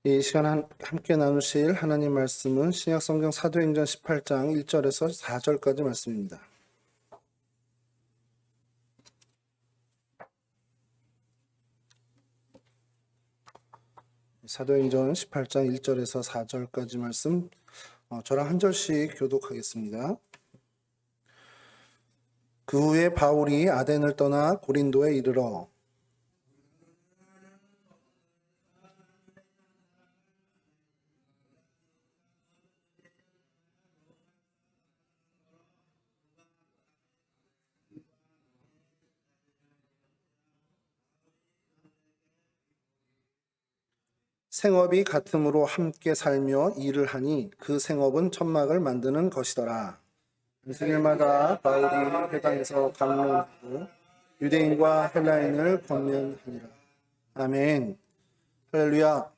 이 시간 함께 나누실 하나님 말씀은 신약성경 사도행전 18장 1절에서 4절까지 말씀입니다. 사도행전 18장 1절에서 4절까지 말씀 저랑 한 절씩 교독하겠습니다. 그 후에 바울이 아덴을 떠나 고린도에 이르러 생업이 같음으로 함께 살며 일을 하니 그 생업은 천막을 만드는 것이더라. 안식일마다 바울이 회당에서 강론하고 유대인과 헬라인을 권면하니라. 아멘. 할렐루야.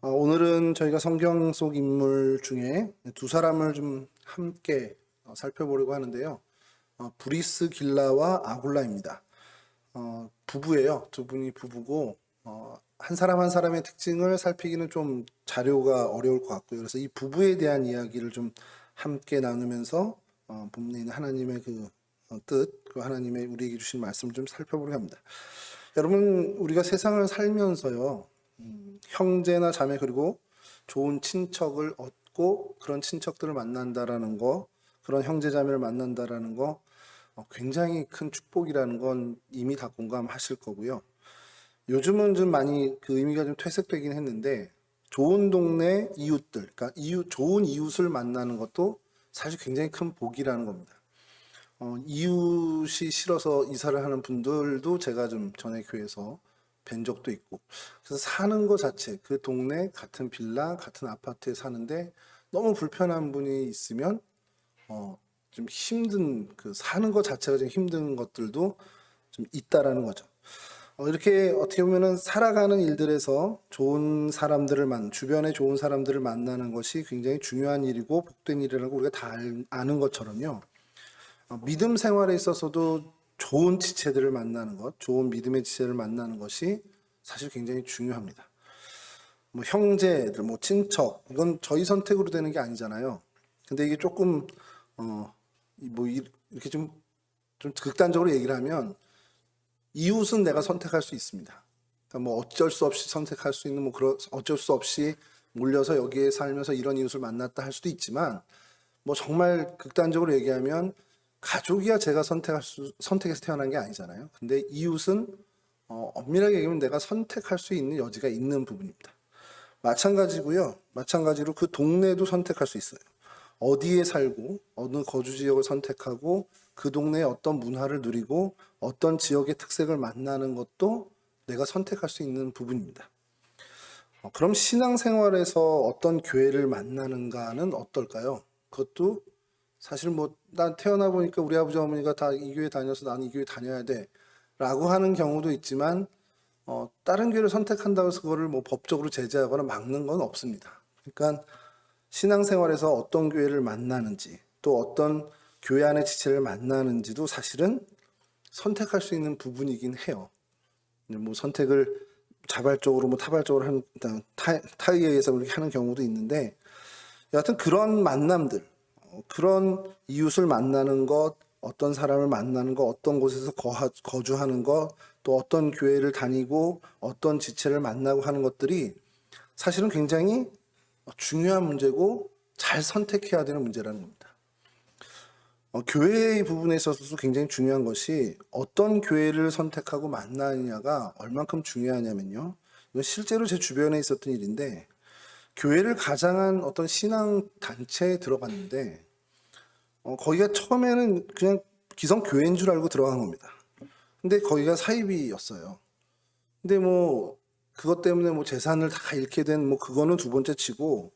오늘은 저희가 성경 속 인물 중에 두 사람을 좀 함께 살펴보려고 하는데요. 브리스 길라와 아굴라입니다. 부부예요. 두 분이 부부고 한 사람 한 사람의 특징을 살피기는 좀 자료가 어려울 것 같고요. 그래서 이 부부에 대한 이야기를 좀 함께 나누면서 본문에 있는 하나님의 그 뜻, 그 하나님의 우리에게 주신 말씀을 좀 살펴보려고 합니다. 여러분, 우리가 세상을 살면서요, 형제나 자매 그리고 좋은 친척을 얻고 그런 친척들을 만난다라는 거, 그런 형제 자매를 만난다라는 거 굉장히 큰 축복이라는 건 이미 다 공감하실 거고요. 요즘은 좀 많이 그 의미가 좀 퇴색되긴 했는데 좋은 동네 이웃들, 그러니까 좋은 이웃을 만나는 것도 사실 굉장히 큰 복이라는 겁니다. 이웃이 싫어서 이사를 하는 분들도 제가 좀 전에 교회에서 뵌 적도 있고, 그래서 사는 것 자체, 그 동네 같은 빌라, 같은 아파트에 사는데 너무 불편한 분이 있으면 좀 힘든, 그 사는 것 자체가 좀 힘든 것들도 좀 있다라는 거죠. 이렇게 어떻게 보면은 살아가는 일들에서 좋은 사람들을 주변에 좋은 사람들을 만나는 것이 굉장히 중요한 일이고 복된 일이라고 우리가 다 아는 것처럼요. 믿음 생활에 있어서도 좋은 지체들을 만나는 것, 좋은 믿음의 지체를 만나는 것이 사실 굉장히 중요합니다. 뭐 형제들, 뭐 친척, 이건 저희 선택으로 되는 게 아니잖아요. 근데 이게 조금 뭐 이렇게 좀 극단적으로 얘기를 하면 이웃은 내가 선택할 수 있습니다. 그러니까 뭐 어쩔 수 없이 선택할 수 있는 어쩔 수 없이 몰려서 여기에 살면서 이런 이웃을 만났다 할 수도 있지만 뭐 정말 극단적으로 얘기하면 가족이야 제가 선택해서 태어난 게 아니잖아요. 근데 이웃은 엄밀하게 얘기하면 내가 선택할 수 있는 여지가 있는 부분입니다. 마찬가지고요. 마찬가지로 그 동네도 선택할 수 있어요. 어디에 살고 어느 거주 지역을 선택하고 그 동네의 어떤 문화를 누리고 어떤 지역의 특색을 만나는 것도 내가 선택할 수 있는 부분입니다. 그럼 신앙생활에서 어떤 교회를 만나는가는 어떨까요? 그것도 사실 뭐 난 태어나 보니까 우리 아버지 어머니가 다 이 교회 다녀서 나는 이 교회 다녀야 돼 라고 하는 경우도 있지만 다른 교회를 선택한다고 해서 그거를 뭐 법적으로 제재하거나 막는 건 없습니다. 그러니까 신앙생활에서 어떤 교회를 만나는지 또 어떤 교회 안의 지체를 만나는지도 사실은 선택할 수 있는 부분이긴 해요. 뭐 선택을 자발적으로 뭐 타발적으로 하는 타에 의해서 그렇게 하는 경우도 있는데 여하튼 그런 만남들, 그런 이웃을 만나는 것, 어떤 사람을 만나는 것, 어떤 곳에서 거주하는 것, 또 어떤 교회를 다니고 어떤 지체를 만나고 하는 것들이 사실은 굉장히 중요한 문제고 잘 선택해야 되는 문제라는 겁니다. 교회의 부분에 있어서도 굉장히 중요한 것이 어떤 교회를 선택하고 만나느냐가 얼만큼 중요하냐면요. 이건 실제로 제 주변에 있었던 일인데 교회를 가장한 어떤 신앙 단체에 들어갔는데 거기가 처음에는 그냥 기성 교회인 줄 알고 들어간 겁니다. 근데 거기가 사이비였어요. 근데 뭐 그것 때문에 뭐 재산을 다 잃게 된 뭐 그거는 두 번째 치고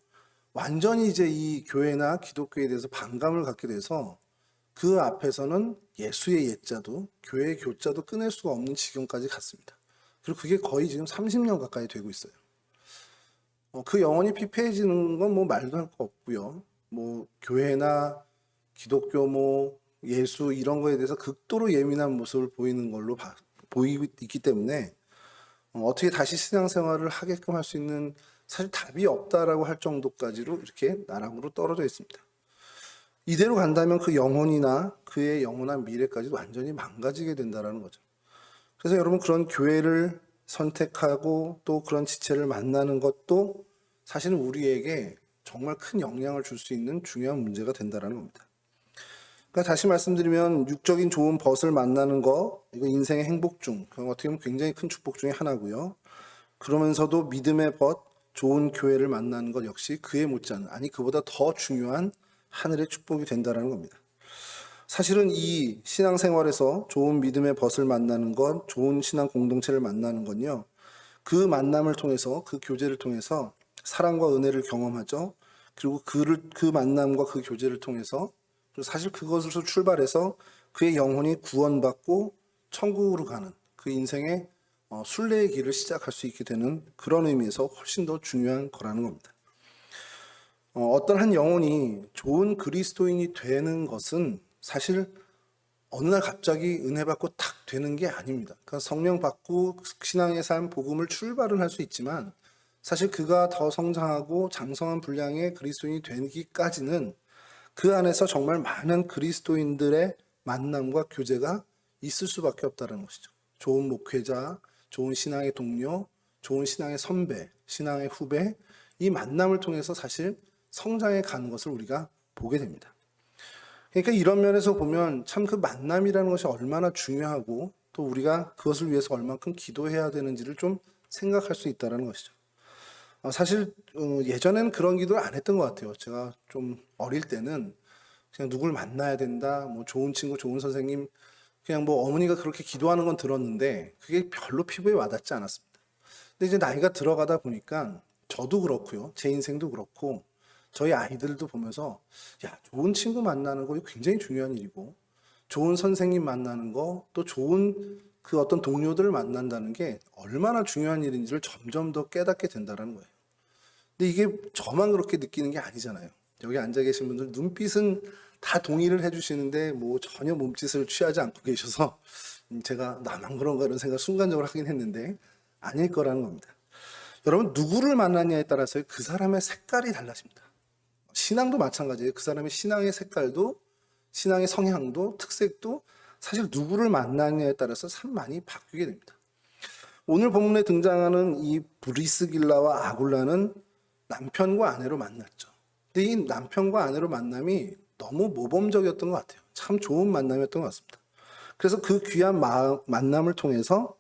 완전히 이제 이 교회나 기독교에 대해서 반감을 갖게 돼서 그 앞에서는 예수의 예자도 교회의 교자도 끊을 수가 없는 지경까지 갔습니다. 그리고 그게 거의 지금 30년 가까이 되고 있어요. 그 영혼이 피폐해지는 건 뭐 말도 할 거 없고요. 뭐 교회나 기독교 뭐 예수 이런 거에 대해서 극도로 예민한 모습을 보이는 걸로 보이고 있기 때문에 어떻게 다시 신앙생활을 하게끔 할 수 있는 사실 답이 없다라고 할 정도까지로 이렇게 나락으로 떨어져 있습니다. 이대로 간다면 그 영혼이나 그의 영원한 미래까지 완전히 망가지게 된다는 거죠. 그래서 여러분, 그런 교회를 선택하고 또 그런 지체를 만나는 것도 사실은 우리에게 정말 큰 영향을 줄 수 있는 중요한 문제가 된다는 겁니다. 그러니까 다시 말씀드리면 육적인 좋은 벗을 만나는 거, 이거 인생의 행복 중, 어떻게 보면 굉장히 큰 축복 중에 하나고요. 그러면서도 믿음의 벗, 좋은 교회를 만나는 것 역시 그에 못지않은, 아니 그보다 더 중요한 하늘의 축복이 된다는 겁니다. 사실은 이 신앙생활에서 좋은 믿음의 벗을 만나는 것, 좋은 신앙 공동체를 만나는 건요, 그 만남을 통해서, 그 교제를 통해서 사랑과 은혜를 경험하죠. 그리고 그 만남과 그 교제를 통해서 사실 그것으로 출발해서 그의 영혼이 구원받고 천국으로 가는 그 인생의 순례의 길을 시작할 수 있게 되는 그런 의미에서 훨씬 더 중요한 거라는 겁니다. 어떤 한 영혼이 좋은 그리스도인이 되는 것은 사실 어느 날 갑자기 은혜 받고 탁 되는 게 아닙니다. 그러니까 성령 받고 신앙의 삶, 복음을 출발은 할 수 있지만 사실 그가 더 성장하고 장성한 분량의 그리스도인이 되기까지는 그 안에서 정말 많은 그리스도인들의 만남과 교제가 있을 수밖에 없다는 것이죠. 좋은 목회자, 좋은 신앙의 동료, 좋은 신앙의 선배, 신앙의 후배, 이 만남을 통해서 사실 성장해 가는 것을 우리가 보게 됩니다. 그러니까 이런 면에서 보면 참 그 만남이라는 것이 얼마나 중요하고 또 우리가 그것을 위해서 얼만큼 기도해야 되는지를 좀 생각할 수 있다는 것이죠. 사실 예전에는 그런 기도를 안 했던 것 같아요. 제가 좀 어릴 때는 그냥 누굴 만나야 된다, 뭐 좋은 친구, 좋은 선생님, 그냥 뭐 어머니가 그렇게 기도하는 건 들었는데 그게 별로 피부에 와닿지 않았습니다. 근데 이제 나이가 들어가다 보니까 저도 그렇고요, 제 인생도 그렇고 저희 아이들도 보면서 야, 좋은 친구 만나는 거 굉장히 중요한 일이고 좋은 선생님 만나는 거, 또 좋은 그 어떤 동료들을 만난다는 게 얼마나 중요한 일인지를 점점 더 깨닫게 된다는 거예요. 근데 이게 저만 그렇게 느끼는 게 아니잖아요. 여기 앉아 계신 분들 눈빛은 다 동의를 해주시는데 뭐 전혀 몸짓을 취하지 않고 계셔서 제가 나만 그런가 이런 생각 순간적으로 하긴 했는데 아닐 거라는 겁니다. 여러분, 누구를 만나냐에 따라서 그 사람의 색깔이 달라집니다. 신앙도 마찬가지예요. 그 사람의 신앙의 색깔도, 신앙의 성향도, 특색도 사실 누구를 만나냐에 따라서 참 많이 바뀌게 됩니다. 오늘 본문에 등장하는 이 브리스길라와 아굴라는 남편과 아내로 만났죠. 근데 이 남편과 아내로 만남이 너무 모범적이었던 것 같아요. 참 좋은 만남이었던 것 같습니다. 그래서 그 귀한 만남을 통해서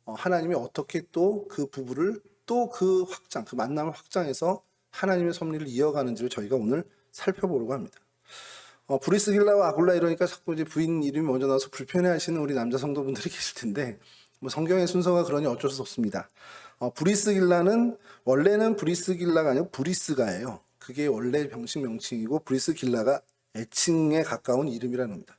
하나님이 어떻게 또 그 부부를 또 그 확장, 그 만남을 확장해서 하나님의 섭리를 이어가는지를 저희가 오늘 살펴보려고 합니다. 브리스길라와 아굴라 이러니까 자꾸 이제 부인 이름이 먼저 나와서 불편해하시는 우리 남자 성도분들이 계실 텐데 뭐 성경의 순서가 그러니 어쩔 수 없습니다. 브리스길라는 원래는 브리스길라가 아니고 브리스가예요. 그게 원래 병식 명칭이고 브리스길라가 애칭에 가까운 이름이라는 겁니다.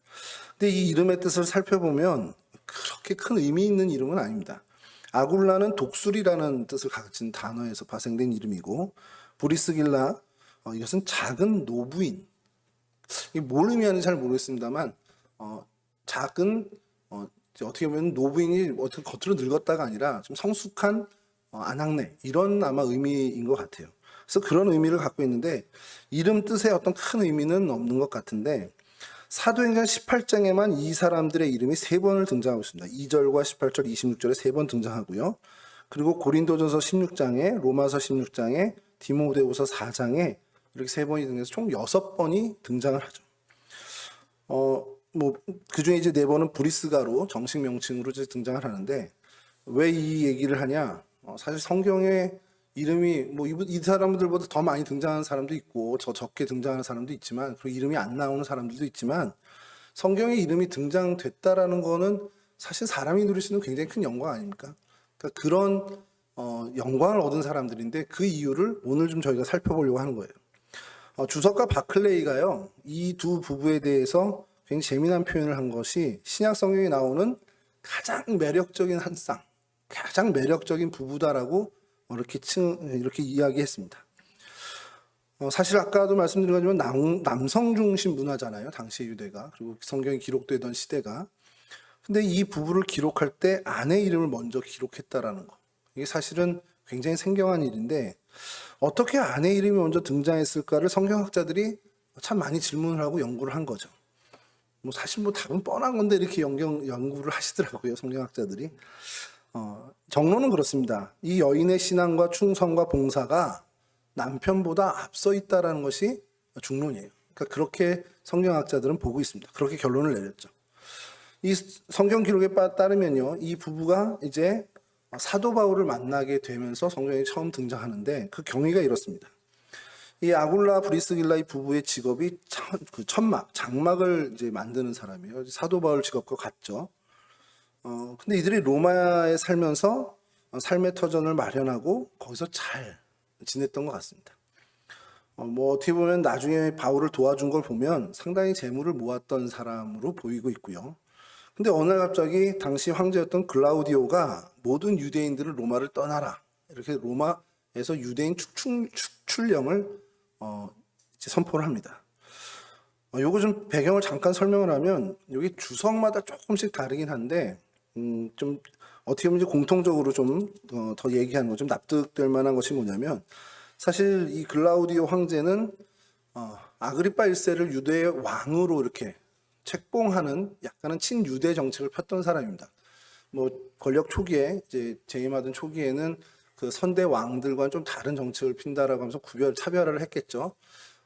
근데 이 이름의 뜻을 살펴보면 그렇게 큰 의미 있는 이름은 아닙니다. 아굴라는 독수리라는 뜻을 가진 단어에서 파생된 이름이고 브리스길라, 이것은 작은 노부인, 이게 뭘 의미하는지 잘 모르겠습니다만 작은 어떻게 보면 노부인이 어떻게 겉으로 늙었다가 아니라 좀 성숙한 아낙네, 이런 아마 의미인 것 같아요. 그래서 그런 의미를 갖고 있는데 이름 뜻에 어떤 큰 의미는 없는 것 같은데 사도행전 18장에만 이 사람들의 이름이 3번을 등장하고 있습니다. 2절과 18절, 26절에 3번 등장하고요. 그리고 고린도전서 16장에, 로마서 16장에, 디모데후서 4장에 이렇게 3번이 등장해서 총 6번이 등장을 하죠. 뭐 그중에 이제 4번은 브리스가로 정식 명칭으로 이제 등장을 하는데 왜 이 얘기를 하냐? 사실 성경에 이름이 뭐 이 사람들보다 더 많이 등장하는 사람도 있고 더 적게 등장하는 사람도 있지만 그리고 이름이 안 나오는 사람들도 있지만 성경에 이름이 등장됐다라는 거는 사실 사람이 누릴 수 있는 굉장히 큰 영광 아닙니까? 그러니까 그런 영광을 얻은 사람들인데 그 이유를 오늘 좀 저희가 살펴보려고 하는 거예요. 주석가 바클레이가요, 이 두 부부에 대해서 굉장히 재미난 표현을 한 것이 신약 성경에 나오는 가장 매력적인 한 쌍, 가장 매력적인 부부다라고 이렇게 이야기했습니다. 사실 아까도 말씀드린 것처럼 남성 중심 문화잖아요. 당시 유대가. 그리고 성경이 기록되던 시대가. 근데 이 부부를 기록할 때 아내 이름을 먼저 기록했다라는 거. 이게 사실은 굉장히 생경한 일인데 어떻게 아내 이름이 먼저 등장했을까를 성경학자들이 참 많이 질문을 하고 연구를 한 거죠. 뭐 사실 뭐 답은 뻔한 건데 이렇게 연구를 하시더라고요, 성경학자들이. 정론은 그렇습니다. 이 여인의 신앙과 충성과 봉사가 남편보다 앞서 있다라는 것이 중론이에요. 그러니까 그렇게 성경학자들은 보고 있습니다. 그렇게 결론을 내렸죠. 이 성경 기록에 따르면요, 이 부부가 이제 사도 바울을 만나게 되면서 성경에 처음 등장하는데 그 경위가 이렇습니다. 이 아굴라 브리스길라 이 부부의 직업이 천막, 장막을 이제 만드는 사람이에요. 사도 바울 직업과 같죠. 근데 이들이 로마에 살면서 삶의 터전을 마련하고 거기서 잘 지냈던 것 같습니다. 뭐 어떻게 보면 나중에 바울을 도와준 걸 보면 상당히 재물을 모았던 사람으로 보이고 있고요. 근데 어느 날 갑자기 당시 황제였던 글라우디오가 모든 유대인들을 로마를 떠나라, 이렇게 로마에서 유대인 축출령을 이제 선포를 합니다. 요거 좀 배경을 잠깐 설명을 하면 여기 주석마다 조금씩 다르긴 한데 좀 어떻게 보면 이제 공통적으로 좀 더 얘기하는 거 좀 납득될 만한 것이 뭐냐면, 사실 이 글라우디오 황제는 아그리파 1세를 유대의 왕으로 이렇게 책봉하는 약간은 친유대 정책을 폈던 사람입니다. 뭐 권력 초기에 이제 재임하던 초기에는 그 선대 왕들과는 좀 다른 정책을 핀다라고 하면서 차별화를 했겠죠.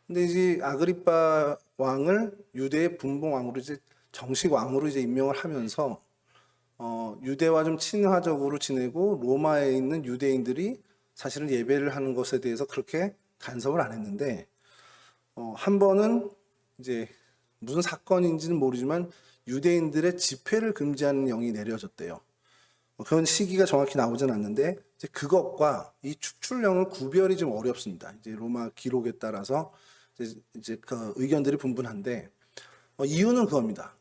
근데 이제 아그리파 왕을 유대의 분봉 왕으로 이제 정식 왕으로 이제 임명을 하면서 유대와 좀 친화적으로 지내고 로마에 있는 유대인들이 사실은 예배를 하는 것에 대해서 그렇게 간섭을 안 했는데 한 번은 이제 무슨 사건인지는 모르지만 유대인들의 집회를 금지하는 영이 내려졌대요. 그런 시기가 정확히 나오진 않는데 이제 그것과 이 축출령은 구별이 좀 어렵습니다. 이제 로마 기록에 따라서 이제 그 의견들이 분분한데 이유는 그겁니다.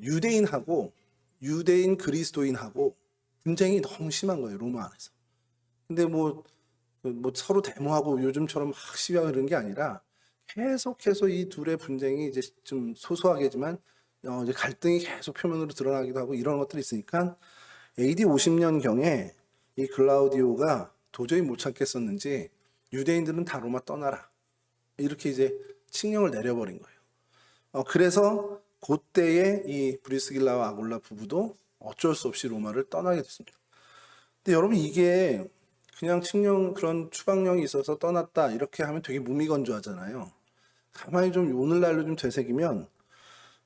유대인하고 유대인 그리스도인하고 분쟁이 너무 심한 거예요, 로마 안에서. 근데 뭐 서로 데모하고 요즘처럼 막 시위하고 이런 게 아니라 계속해서 이 둘의 분쟁이 이제 좀 소소하게지만 이제 갈등이 계속 표면으로 드러나기도 하고 이런 것들이 있으니까 AD 50년경에 이 글라우디오가 도저히 못 참겠었는지 유대인들은 다 로마 떠나라, 이렇게 이제 칙령을 내려버린 거예요. 그래서 그때에 이 브리스길라와 아굴라 부부도 어쩔 수 없이 로마를 떠나게 됐습니다. 근데 여러분, 이게 그냥 칙령, 그런 추방령이 있어서 떠났다 이렇게 하면 되게 무미건조하잖아요. 가만히 좀 오늘날로 좀 되새기면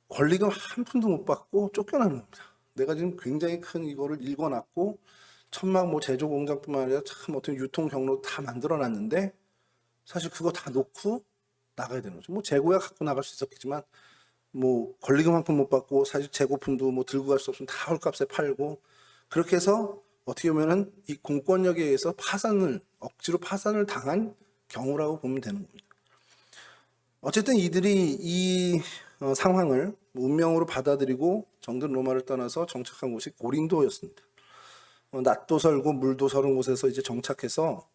권리금 한 푼도 못 받고 쫓겨나는 겁니다. 내가 지금 굉장히 큰 이거를 일궈놨고 천막 뭐 제조 공장뿐만 아니라 참 어떤 유통 경로 다 만들어놨는데 사실 그거 다 놓고 나가야 되는 거죠. 뭐 재고야 갖고 나갈 수 있었겠지만 뭐 권리금 한 푼 못 받고 사실 재고품도 뭐 들고 갈 수 없으면 다 헐값에 팔고, 그렇게 해서 어떻게 보면은 이 공권력에 의해서 억지로 파산을 당한 경우라고 보면 되는 겁니다. 어쨌든 이들이 이 상황을 운명으로 받아들이고 정든 로마를 떠나서 정착한 곳이 고린도였습니다. 낫도 설고 물도 서른 곳에서 이제 정착해서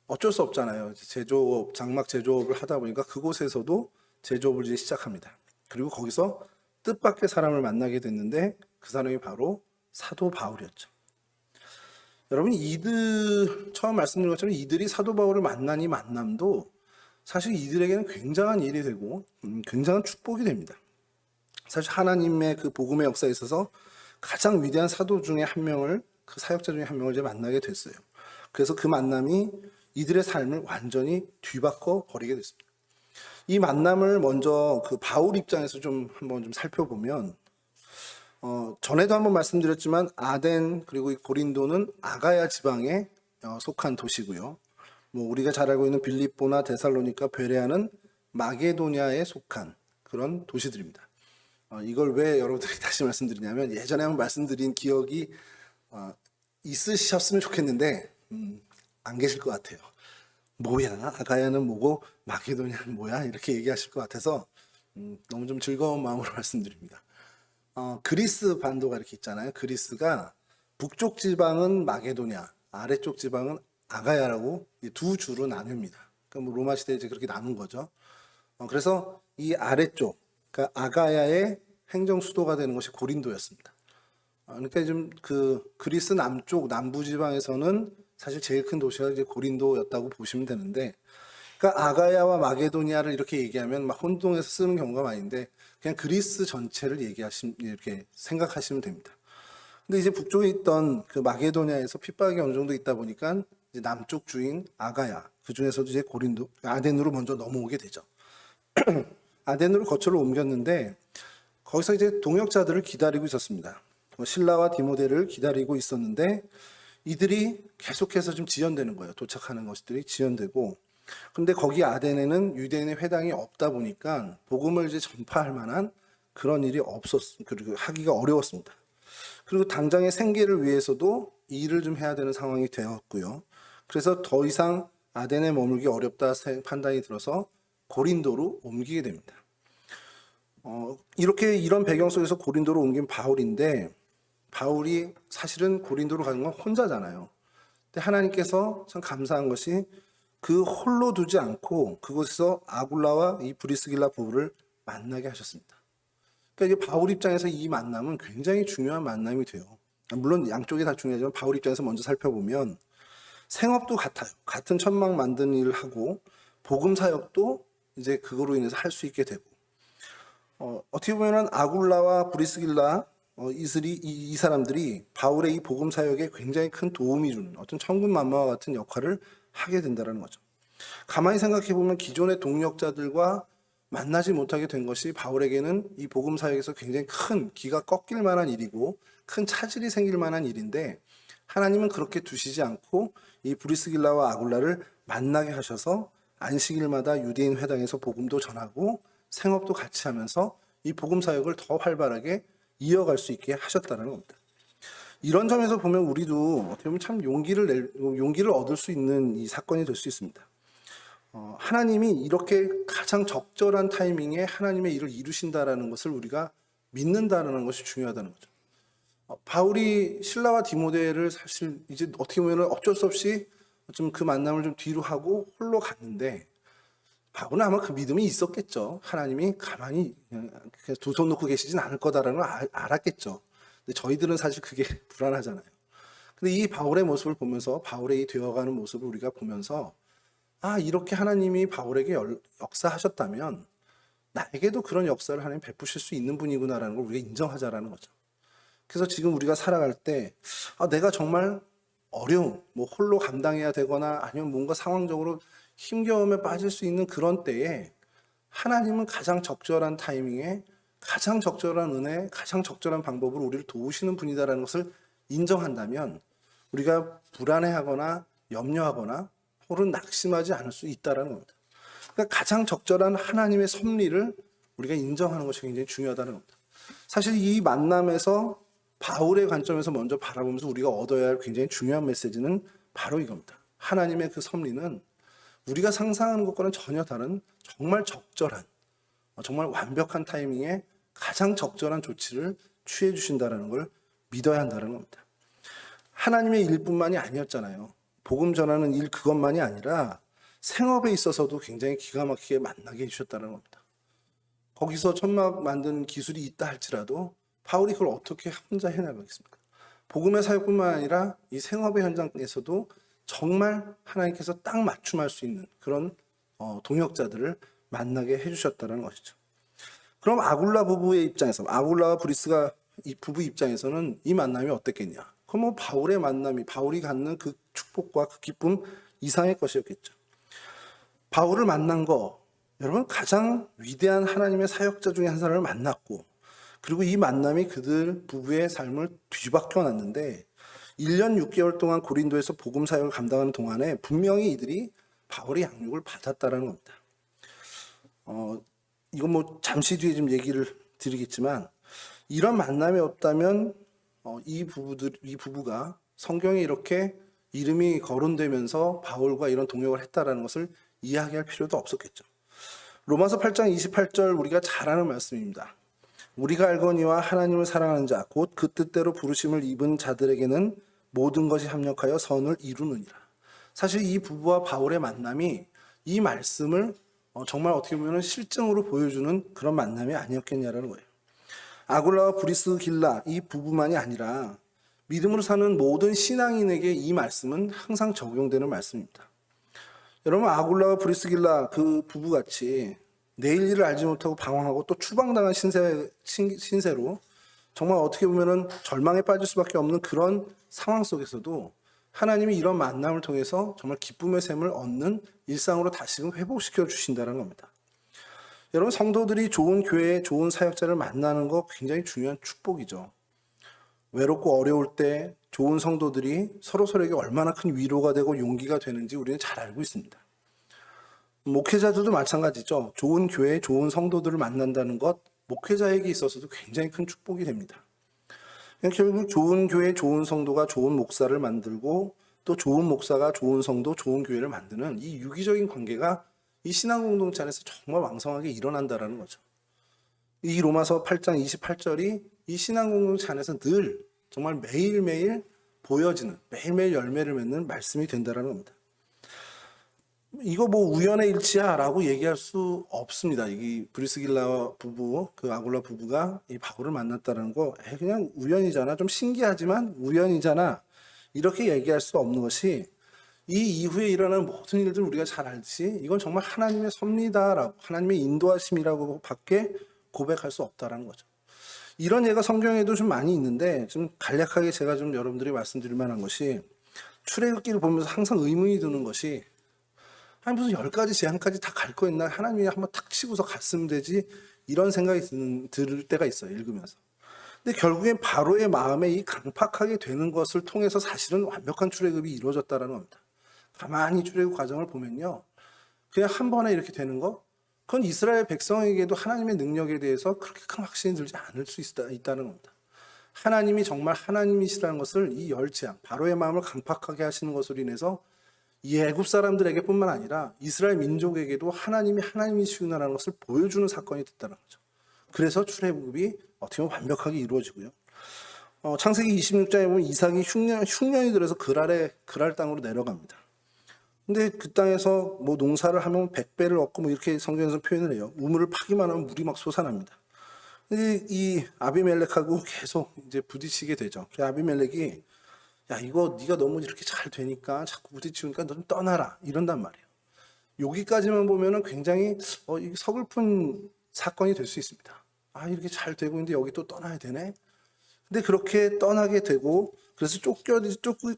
어쩔 수 없잖아요. 제조업, 장막 제조업을 하다 보니까 그곳에서도 제조업을 이제 시작합니다. 그리고 거기서 뜻밖의 사람을 만나게 됐는데 그 사람이 바로 사도 바울이었죠. 여러분, 처음 말씀드린 것처럼 이들이 사도 바울을 만난 이 만남도 사실 이들에게는 굉장한 일이 되고 굉장한 축복이 됩니다. 사실 하나님의 그 복음의 역사에 있어서 가장 위대한 사도 중에 한 명을, 그 사역자 중에 한 명을 이제 만나게 됐어요. 그래서 그 만남이 이들의 삶을 완전히 뒤바꿔 버리게 됐습니다. 이 만남을 먼저 그 바울 입장에서 한번 좀 살펴보면, 전에도 한번 말씀드렸지만 아덴 그리고 이 고린도는 아가야 지방에 속한 도시고요. 뭐 우리가 잘 알고 있는 빌립보나 데살로니가, 베레아는 마게도냐에 속한 그런 도시들입니다. 이걸 왜 여러분들이 다시 말씀드리냐면, 예전에 한번 말씀드린 기억이 있으셨으면 좋겠는데 안 계실 것 같아요. 뭐야, 아가야는 뭐고 마게도냐는 뭐야, 이렇게 얘기하실 것 같아서 너무 좀 즐거운 마음으로 말씀드립니다. 그리스 반도가 이렇게 있잖아요. 그리스가 북쪽 지방은 마게도냐, 아래쪽 지방은 아가야라고 두 주로 나뉩니다. 그러니까 뭐 로마 시대에 이제 그렇게 나눈 거죠. 그래서 이 아래쪽, 그러니까 아가야의 행정 수도가 되는 것이 고린도였습니다. 그러니까 좀 그 그리스 남쪽 남부 지방에서는 사실 제일 큰 도시가 이제 고린도였다고 보시면 되는데, 그러니까 아가야와 마게도니아를 이렇게 얘기하면 막 혼동해서 쓰는 경우가 많은데 그냥 그리스 전체를 얘기하시면 이렇게 생각하시면 됩니다. 근데 이제 북쪽에 있던 그 마게도니아에서 핍박이 어느 정도 있다 보니까 이제 남쪽 주인 아가야, 그 중에서도 이제 고린도 아덴으로 먼저 넘어오게 되죠. 아덴으로 거처를 옮겼는데 거기서 이제 동역자들을 기다리고 있었습니다. 신라와 디모데를 기다리고 있었는데 이들이 계속해서 좀 지연되는 거예요. 도착하는 것들이 지연되고. 근데 거기 아덴에는 유대인의 회당이 없다 보니까 복음을 이제 전파할 만한 그런 일이 그리고 하기가 어려웠습니다. 그리고 당장의 생계를 위해서도 이 일을 좀 해야 되는 상황이 되었고요. 그래서 더 이상 아덴에 머물기 어렵다 판단이 들어서 고린도로 옮기게 됩니다. 이렇게 이런 배경 속에서 고린도로 옮긴 바울인데, 바울이 사실은 고린도로 가는 건 혼자잖아요. 근데 하나님께서 참 감사한 것이 그 홀로 두지 않고 그곳에서 아굴라와 이 브리스길라 부부를 만나게 하셨습니다. 그러니까 이게 바울 입장에서 이 만남은 굉장히 중요한 만남이 돼요. 물론 양쪽이 다 중요하지만 바울 입장에서 먼저 살펴보면 생업도 같아요. 같은 천막 만드는 일을 하고 복음 사역도 이제 그거로 인해서 할 수 있게 되고, 어떻게 보면 아굴라와 브리스길라 이 사람들이 바울의 이 복음 사역에 굉장히 큰 도움이 주는 어떤 천군만마와 같은 역할을 하게 된다는 거죠. 가만히 생각해 보면 기존의 동력자들과 만나지 못하게 된 것이 바울에게는 이 복음 사역에서 굉장히 큰 기가 꺾일 만한 일이고 큰 차질이 생길 만한 일인데, 하나님은 그렇게 두시지 않고 이 브리스길라와 아굴라를 만나게 하셔서 안식일마다 유대인 회당에서 복음도 전하고 생업도 같이 하면서 이 복음 사역을 더 활발하게 이어갈 수 있게 하셨다는 겁니다. 이런 점에서 보면 우리도 어떻게 보면 참 용기를 얻을 수 있는 이 사건이 될 수 있습니다. 하나님이 이렇게 가장 적절한 타이밍에 하나님의 일을 이루신다라는 것을 우리가 믿는다는 것이 중요하다는 거죠. 바울이 신라와 디모데를 사실 이제 어떻게 보면 어쩔 수 없이 좀 그 만남을 좀 뒤로 하고 홀로 갔는데, 바울은 아마 그 믿음이 있었겠죠. 하나님이 가만히 두 손 놓고 계시진 않을 거다라는 걸 알았겠죠. 근데 저희들은 사실 그게 불안하잖아요. 근데 이 바울의 모습을 보면서, 바울의 이 되어가는 모습을 우리가 보면서, 이렇게 하나님이 바울에게 역사하셨다면 나에게도 그런 역사를 하나님 베푸실 수 있는 분이구나라는 걸 우리가 인정하자라는 거죠. 그래서 지금 우리가 살아갈 때 내가 정말 어려움, 홀로 감당해야 되거나 아니면 뭔가 상황적으로 힘겨움에 빠질 수 있는 그런 때에 하나님은 가장 적절한 타이밍에 가장 적절한 은혜, 가장 적절한 방법으로 우리를 도우시는 분이다라는 것을 인정한다면 우리가 불안해하거나 염려하거나 혹은 낙심하지 않을 수 있다는 겁니다. 그러니까 가장 적절한 하나님의 섭리를 우리가 인정하는 것이 굉장히 중요하다는 겁니다. 사실 이 만남에서 바울의 관점에서 먼저 바라보면서 우리가 얻어야 할 굉장히 중요한 메시지는 바로 이겁니다. 하나님의 그 섭리는 우리가 상상하는 것과는 전혀 다른 정말 적절한, 정말 완벽한 타이밍에 가장 적절한 조치를 취해 주신다는 걸 믿어야 한다는 겁니다. 하나님의 일뿐만이 아니었잖아요. 복음 전하는 일 그것만이 아니라 생업에 있어서도 굉장히 기가 막히게 만나게 해주셨다는 겁니다. 거기서 천막 만드는 기술이 있다 할지라도 바울이 그걸 어떻게 혼자 해나가겠습니까? 복음의 사역뿐만 아니라 이 생업의 현장에서도 정말 하나님께서 딱 맞춤할 수 있는 그런 동역자들을 만나게 해주셨다는 것이죠. 그럼 아굴라 부부의 입장에서, 아굴라와 브리스가 이 부부 입장에서는 이 만남이 어땠겠냐? 그럼 바울의 만남이, 바울이 갖는 그 축복과 그 기쁨 이상의 것이었겠죠. 바울을 만난 거, 여러분 가장 위대한 하나님의 사역자 중에 한 사람을 만났고, 그리고 이 만남이 그들 부부의 삶을 뒤바뀌어 놨는데 1년 6개월 동안 고린도에서 복음 사역을 감당하는 동안에 분명히 이들이 바울의 양육을 받았다라는 겁니다. 이건 잠시 뒤에 좀 얘기를 드리겠지만, 이런 만남이 없다면 이 부부가 성경에 이렇게 이름이 거론되면서 바울과 이런 동역을 했다라는 것을 이야기할 필요도 없었겠죠. 로마서 8장 28절 우리가 잘 아는 말씀입니다. 우리가 알거니와 하나님을 사랑하는 자 곧 그 뜻대로 부르심을 입은 자들에게는 모든 것이 합력하여 선을 이루느니라. 사실 이 부부와 바울의 만남이 이 말씀을 정말 어떻게 보면 실증으로 보여주는 그런 만남이 아니었겠냐라는 거예요. 아굴라와 브리스길라 이 부부만이 아니라 믿음으로 사는 모든 신앙인에게 이 말씀은 항상 적용되는 말씀입니다. 여러분, 아굴라와 브리스길라 그 부부같이 내일 일을 알지 못하고 방황하고 또 추방당한 신세로 정말 어떻게 보면은 절망에 빠질 수밖에 없는 그런 상황 속에서도 하나님이 이런 만남을 통해서 정말 기쁨의 샘을 얻는 일상으로 다시금 회복시켜 주신다는 겁니다. 여러분, 성도들이 좋은 교회, 좋은 사역자를 만나는 거 굉장히 중요한 축복이죠. 외롭고 어려울 때 좋은 성도들이 서로에게 얼마나 큰 위로가 되고 용기가 되는지 우리는 잘 알고 있습니다. 목회자들도 마찬가지죠. 좋은 교회, 좋은 성도들을 만난다는 것, 목회자에게 있어서도 굉장히 큰 축복이 됩니다. 결국 좋은 교회, 좋은 성도가 좋은 목사를 만들고 또 좋은 목사가 좋은 성도, 좋은 교회를 만드는 이 유기적인 관계가 이 신앙 공동체 안에서 정말 왕성하게 일어난다는 거죠. 이 로마서 8장 28절이 이 신앙 공동체 안에서 늘 정말 매일매일 보여지는, 매일매일 열매를 맺는 말씀이 된다는 겁니다. 이거 뭐 우연의 일치야라고 얘기할 수 없습니다. 이 브리스길라 부부, 그 아굴라 부부가 이 바울을 만났다는 거 그냥 우연이잖아. 좀 신기하지만 우연이잖아. 이렇게 얘기할 수 없는 것이 이 이후에 일어나는 모든 일들 우리가 잘 알듯이 이건 정말 하나님의 섭리다라고, 하나님의 인도하심이라고 밖에 고백할 수 없다라는 거죠. 이런 예가 성경에도 좀 많이 있는데 좀 간략하게 제가 좀 여러분들이 말씀드릴 만한 것이, 출애굽기를 보면서 항상 의문이 드는 것이, 아니 무슨 10가지 재앙까지 다 갈 거 있나? 하나님이 한번 탁 치고서 갔으면 되지, 이런 생각이 들을 때가 있어요, 읽으면서. 근데 결국엔 바로의 마음에 이 강팍하게 되는 것을 통해서 사실은 완벽한 출애굽이 이루어졌다는 겁니다. 가만히 출애굽 과정을 보면요, 그냥 한 번에 이렇게 되는 거, 그건 이스라엘 백성에게도 하나님의 능력에 대해서 그렇게 큰 확신이 들지 않을 수 있다는 겁니다. 하나님이 정말 하나님이시라는 것을 이 열재앙, 바로의 마음을 강팍하게 하시는 것으로 인해서 이 애굽 사람들에게 뿐만 아니라 이스라엘 민족에게도 하나님이 하나님이시구나라는 것을 보여주는 사건이 됐다는 거죠. 그래서 출애굽이 어떻게 보면 완벽하게 이루어지고요. 창세기 26장에 보면 이삭이 흉년이 들어서 그랄 땅으로 내려갑니다. 근데 그 땅에서 뭐 농사를 하면 100배를 얻고 뭐 이렇게 성경에서 표현을 해요. 우물을 파기만 하면 물이 막 솟아납니다. 근데 이 아비멜렉하고 계속 이제 부딪히게 되죠. 그래서 아비멜렉이, 야, 이거 네가 너무 이렇게 잘 되니까 자꾸 부딪히니까 너 좀 떠나라, 이런단 말이에요. 여기까지만 보면은 굉장히 이게 서글픈 사건이 될 수 있습니다. 아, 이렇게 잘 되고 있는데 여기 또 떠나야 되네. 근데 그렇게 떠나게 되고, 그래서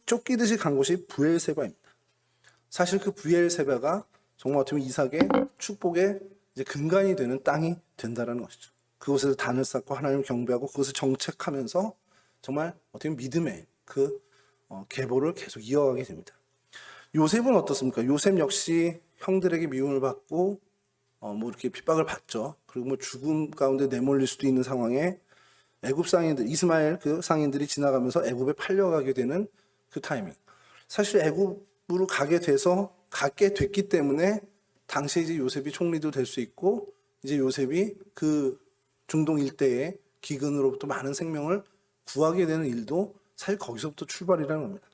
쫓기듯이 간 곳이 브엘세바입니다. 사실 그 브엘세바가 정말 어떻게 보면 이삭의 축복의 이제 근간이 되는 땅이 된다는 것이죠. 그곳에서 단을 쌓고 하나님을 경배하고 그것을 정책하면서 정말 어떻게 보면 믿음의 그 계보를 계속 이어가게 됩니다. 요셉은 어떻습니까? 요셉 역시 형들에게 미움을 받고 뭐 이렇게 핍박을 받죠. 그리고 뭐 죽음 가운데 내몰릴 수도 있는 상황에 애굽 상인들, 이스마엘 그 상인들이 지나가면서 애굽에 팔려가게 되는 그 타이밍. 사실 애굽으로 가게 됐기 때문에 당시에 이제 요셉이 총리도 될 수 있고, 이제 요셉이 그 중동 일대의 기근으로부터 많은 생명을 구하게 되는 일도 사실 거기서부터 출발이라는 겁니다.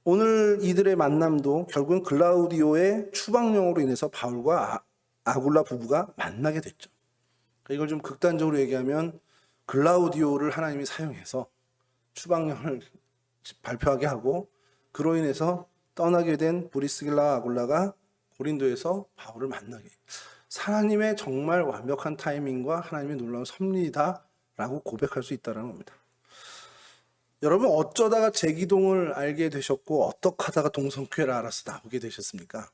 오늘 이들의 만남도 결국은 글라우디오의 추방령으로 인해서 바울과 아굴라 부부가 만나게 됐죠. 이걸 좀 극단적으로 얘기하면 글라우디오를 하나님이 사용해서 추방령을 발표하게 하고, 그로 인해서 떠나게 된 브리스길라 아굴라가 고린도에서 바울을 만나게, 하나님의 정말 완벽한 타이밍과 하나님의 놀라운 섭리다라고 고백할 수 있다는 겁니다. 여러분, 어쩌다가 제기동을 알게 되셨고 어떻게 하다가 동성교회를 알아서 나오게 되셨습니까?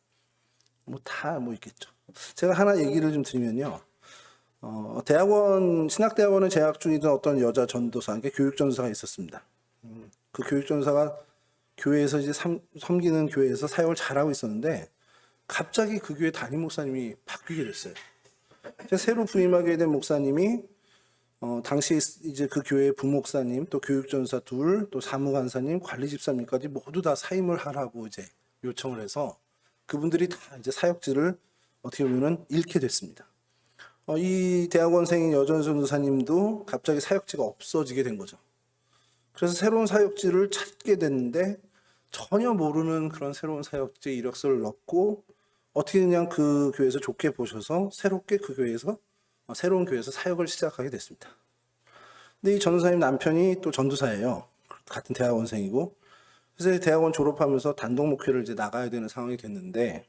뭐 다 있겠죠. 제가 하나 얘기를 좀 드리면요, 신학대학원에 재학 중이던 어떤 여자 전도사, 교육전도사가 있었습니다. 그 교육전도사가 교회에서 이제 섬기는 교회에서 사역을 잘하고 있었는데 갑자기 그 교회 담임 목사님이 바뀌게 됐어요. 새로 부임하게 된 목사님이 당시 이제 그 교회의 부목사님, 또 교육전사 둘, 또 사무간사님, 관리집사님까지 모두 다 사임을 하라고 이제 요청을 해서 그분들이 다 이제 사역지를 어떻게 보면은 잃게 됐습니다. 이 대학원생인 여전 전도사님도 갑자기 사역지가 없어지게 된 거죠. 그래서 새로운 사역지를 찾게 됐는데 전혀 모르는 그런 새로운 사역지 이력서를 넣고 어떻게 그냥 그 교회에서 좋게 보셔서 새롭게 그 교회에서 새로운 교회에서 사역을 시작하게 됐습니다. 근데 이 전도사님 남편이 또 전도사예요. 같은 대학원생이고. 그래서 대학원 졸업하면서 단독 목회를 이제 나가야 되는 상황이 됐는데,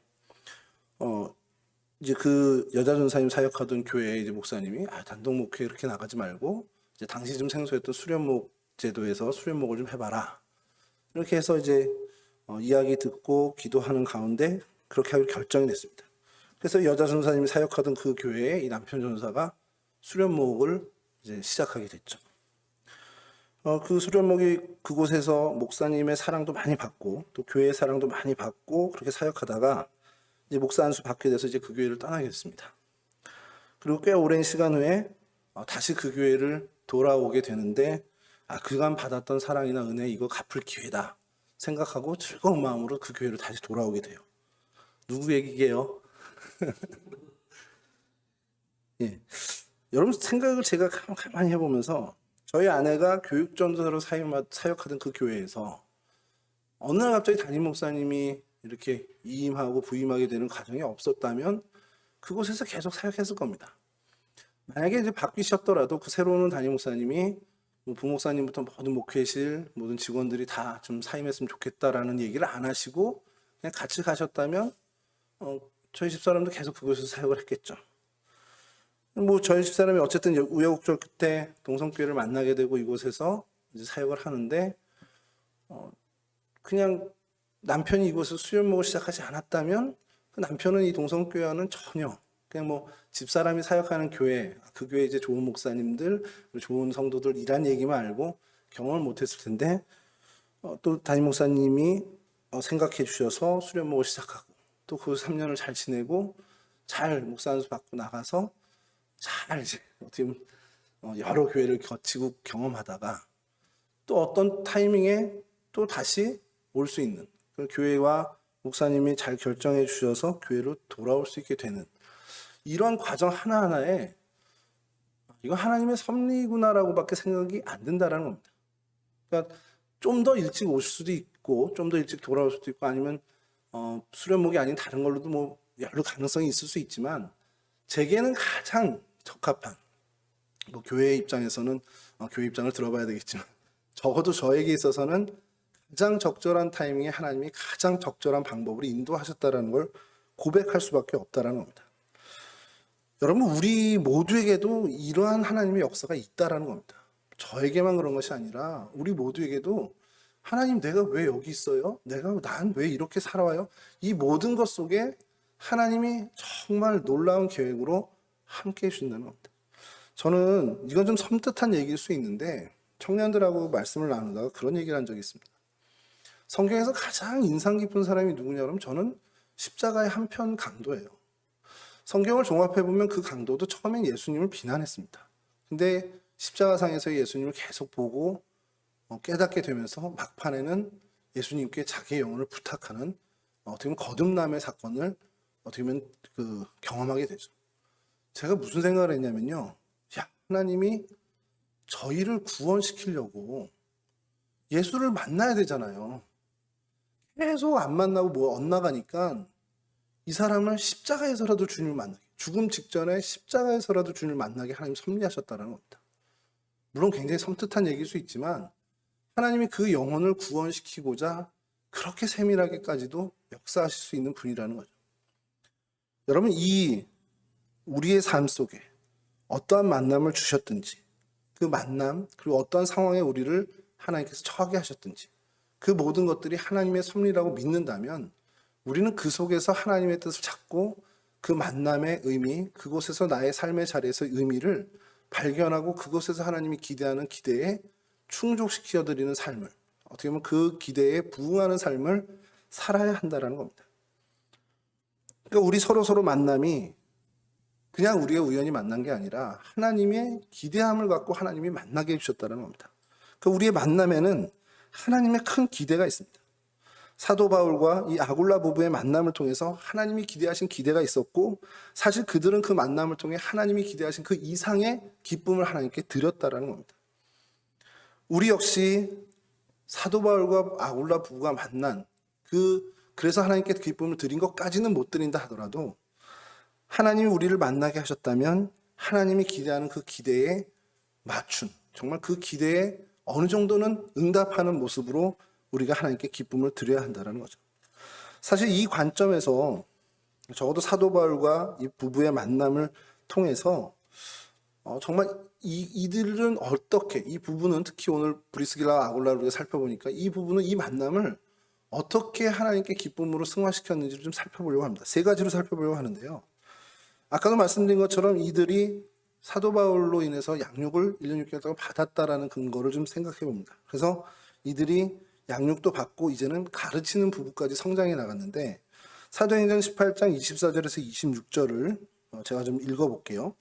이제 그 여자 전사님 사역하던 교회 이제 목사님이 단독 목회 이렇게 나가지 말고 이제 당시 좀 생소했던 수련목 제도에서 수련목을 좀 해봐라. 이렇게 해서 이제 이야기 듣고 기도하는 가운데 그렇게 하기로 결정이 됐습니다. 그래서 여자 전사님이 사역하던 그 교회에 이 남편 전사가 수련목을 이제 시작하게 됐죠. 그 수련목이 그곳에서 목사님의 사랑도 많이 받고 또 교회의 사랑도 많이 받고 그렇게 사역하다가 이제 목사 안수 받게 돼서 이제 그 교회를 떠나게 됐습니다. 그리고 꽤 오랜 시간 후에 다시 그 교회를 돌아오게 되는데 그간 받았던 사랑이나 은혜 이거 갚을 기회다 생각하고 즐거운 마음으로 그 교회로 다시 돌아오게 돼요. 누구 얘기게요? 예. 여러분 생각을 제가 가만히 해보면서 저희 아내가 교육전도사로 사역하던 그 교회에서 어느 날 갑자기 담임 목사님이 이렇게 이임하고 부임하게 되는 과정이 없었다면 그곳에서 계속 사역했을 겁니다. 만약에 이제 바뀌셨더라도 그 새로운 담임 목사님이 부목사님부터 모든 목회실 모든 직원들이 다 좀 사임했으면 좋겠다라는 얘기를 안 하시고 그냥 같이 가셨다면 저희 집사람도 계속 그곳에서 사역을 했겠죠. 저희 집사람이 어쨌든 우여곡절 끝에 동성교회를 만나게 되고 이곳에서 이제 사역을 하는데 그냥 남편이 이곳에서 수련목을 시작하지 않았다면 그 남편은 이 동성교회와는 전혀 그냥 집사람이 사역하는 교회, 그 교회 이제 좋은 목사님들, 좋은 성도들 이란 얘기만 알고 경험을 못했을 텐데 또 담임 목사님이 생각해 주셔서 수련목을 시작하고 또 그 3년을 잘 지내고 잘 목사 안수 받고 나가서 잘 이제 어떻게 보면 여러 교회를 거치고 경험하다가 또 어떤 타이밍에 또 다시 올 수 있는 그 교회와 목사님이 잘 결정해 주셔서 교회로 돌아올 수 있게 되는 이런 과정 하나하나에 이거 하나님의 섭리구나라고밖에 생각이 안 든다라는 겁니다. 그러니까 좀 더 일찍 오실 수도 있고 좀 더 일찍 돌아올 수도 있고 아니면 수련목이 아닌 다른 걸로도 여러 가능성이 있을 수 있지만 제게는 가장 적합한 교회 입장에서는 교회 입장을 들어봐야 되겠지만 적어도 저에게 있어서는 가장 적절한 타이밍에 하나님이 가장 적절한 방법으로 인도하셨다라는 걸 고백할 수밖에 없다라는 겁니다. 여러분 우리 모두에게도 이러한 하나님의 역사가 있다라는 겁니다. 저에게만 그런 것이 아니라 우리 모두에게도 하나님 내가 왜 여기 있어요? 난 왜 이렇게 살아와요? 이 모든 것 속에 하나님이 정말 놀라운 계획으로 함께 해주신다는 겁니다. 저는 이건 좀 섬뜩한 얘기일 수 있는데 청년들하고 말씀을 나누다가 그런 얘기를 한 적이 있습니다. 성경에서 가장 인상 깊은 사람이 누구냐 그러면 저는 십자가의 한편 강도예요. 성경을 종합해보면 그 강도도 처음엔 예수님을 비난했습니다. 근데 십자가상에서 예수님을 계속 보고 깨닫게 되면서 막판에는 예수님께 자기의 영혼을 부탁하는 어떻게 보면 거듭남의 사건을 어떻게 보면 경험하게 되죠. 제가 무슨 생각을 했냐면요. 하나님이 저희를 구원시키려고 예수를 만나야 되잖아요. 계속 안 만나고 엇나가니까 이 사람을 십자가에서라도 주님을 만나게, 죽음 직전에 십자가에서라도 주님을 만나게 하나님 섭리하셨다는 겁니다. 물론 굉장히 섬뜩한 얘기일 수 있지만 하나님이 그 영혼을 구원시키고자 그렇게 세밀하게까지도 역사하실 수 있는 분이라는 거죠. 여러분 우리의 삶 속에 어떠한 만남을 주셨든지 그 만남 그리고 어떠한 상황에 우리를 하나님께서 처하게 하셨든지 그 모든 것들이 하나님의 섭리라고 믿는다면 우리는 그 속에서 하나님의 뜻을 찾고 그 만남의 의미, 그곳에서 나의 삶의 자리에서의 의미를 발견하고 그곳에서 하나님이 기대하는 기대에 충족시켜드리는 삶을 어떻게 보면 그 기대에 부응하는 삶을 살아야 한다는 겁니다. 그러니까 우리 서로 만남이 그냥 우리가 우연히 만난 게 아니라 하나님의 기대함을 갖고 하나님이 만나게 해주셨다는 겁니다. 그러니까 우리의 만남에는 하나님의 큰 기대가 있습니다. 사도 바울과 이 아굴라 부부의 만남을 통해서 하나님이 기대하신 기대가 있었고 사실 그들은 그 만남을 통해 하나님이 기대하신 그 이상의 기쁨을 하나님께 드렸다는 겁니다. 우리 역시 사도 바울과 아굴라 부부가 만난 그래서 하나님께 기쁨을 드린 것까지는 못 드린다 하더라도 하나님이 우리를 만나게 하셨다면 하나님이 기대하는 그 기대에 맞춘, 정말 그 기대에 어느 정도는 응답하는 모습으로 우리가 하나님께 기쁨을 드려야 한다는 거죠. 사실 이 관점에서 적어도 사도 바울과 이 부부의 만남을 통해서 정말 이들은 어떻게, 이 부부는 특히 오늘 브리스길라와 아굴라를 우리가 살펴보니까 이 부부는 이 만남을 어떻게 하나님께 기쁨으로 승화시켰는지를 좀 살펴보려고 합니다. 세 가지로 살펴보려고 하는데요. 아까도 말씀드린 것처럼 이들이 사도 바울로 인해서 양육을 1년 6개월 동안 받았다라는 근거를 좀 생각해 봅니다. 그래서 이들이 양육도 받고 이제는 가르치는 부부까지 성장해 나갔는데, 사도행전 18장 24절에서 26절을 제가 좀 읽어볼게요.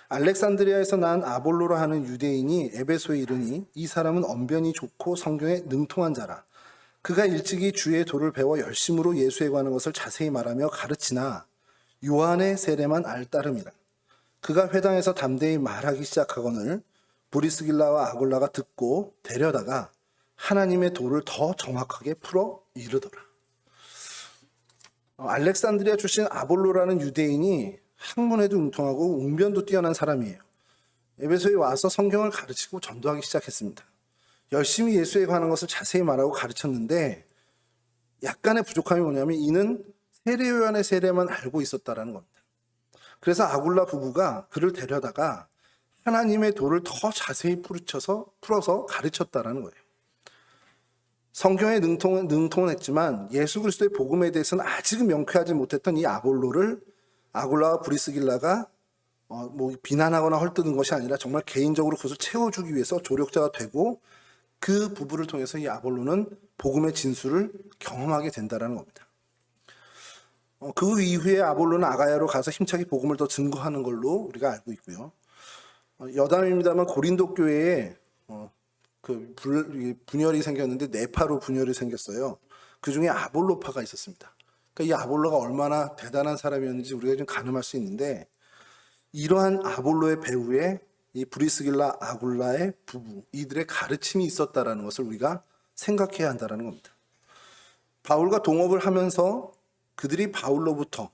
알렉산드리아에서 난 아볼로라 하는 유대인이 에베소에 이르니 이 사람은 언변이 좋고 성경에 능통한 자라. 그가 일찍이 주의 도를 배워 열심으로 예수에 관한 것을 자세히 말하며 가르치나 요한의 세례만 알따름이라. 그가 회당에서 담대히 말하기 시작하거늘 브리스길라와 아굴라가 듣고 데려다가 하나님의 도를 더 정확하게 풀어 이르더라. 알렉산드리아 출신 아볼로라는 유대인이 학문에도 융통하고 웅변도 뛰어난 사람이에요. 에베소에 와서 성경을 가르치고 전도하기 시작했습니다. 열심히 예수에 관한 것을 자세히 말하고 가르쳤는데 약간의 부족함이 뭐냐면 이는 세례 요한의 세례만 알고 있었다라는 겁니다. 그래서 아굴라 부부가 그를 데려다가 하나님의 도를 더 자세히 풀어서 가르쳤다라는 거예요. 성경에 능통은 했지만 예수 그리스도의 복음에 대해서는 아직은 명쾌하지 못했던 이 아볼로를 아굴라와 브리스길라가 비난하거나 헐뜯은 것이 아니라 정말 개인적으로 그것을 채워주기 위해서 조력자가 되고, 그 부부를 통해서 이 아볼로는 복음의 진수를 경험하게 된다는 겁니다. 그 이후에 아볼로는 아가야로 가서 힘차게 복음을 더 증거하는 걸로 우리가 알고 있고요. 여담입니다만 고린도 교회에 분열이 생겼는데 네파로 분열이 생겼어요. 그 중에 아볼로파가 있었습니다. 그러니까 이 아볼로가 얼마나 대단한 사람이었는지 우리가 좀 가늠할 수 있는데, 이러한 아볼로의 배후에 이 브리스길라 아굴라의 부부, 이들의 가르침이 있었다라는 것을 우리가 생각해야 한다는 겁니다. 바울과 동업을 하면서 그들이 바울로부터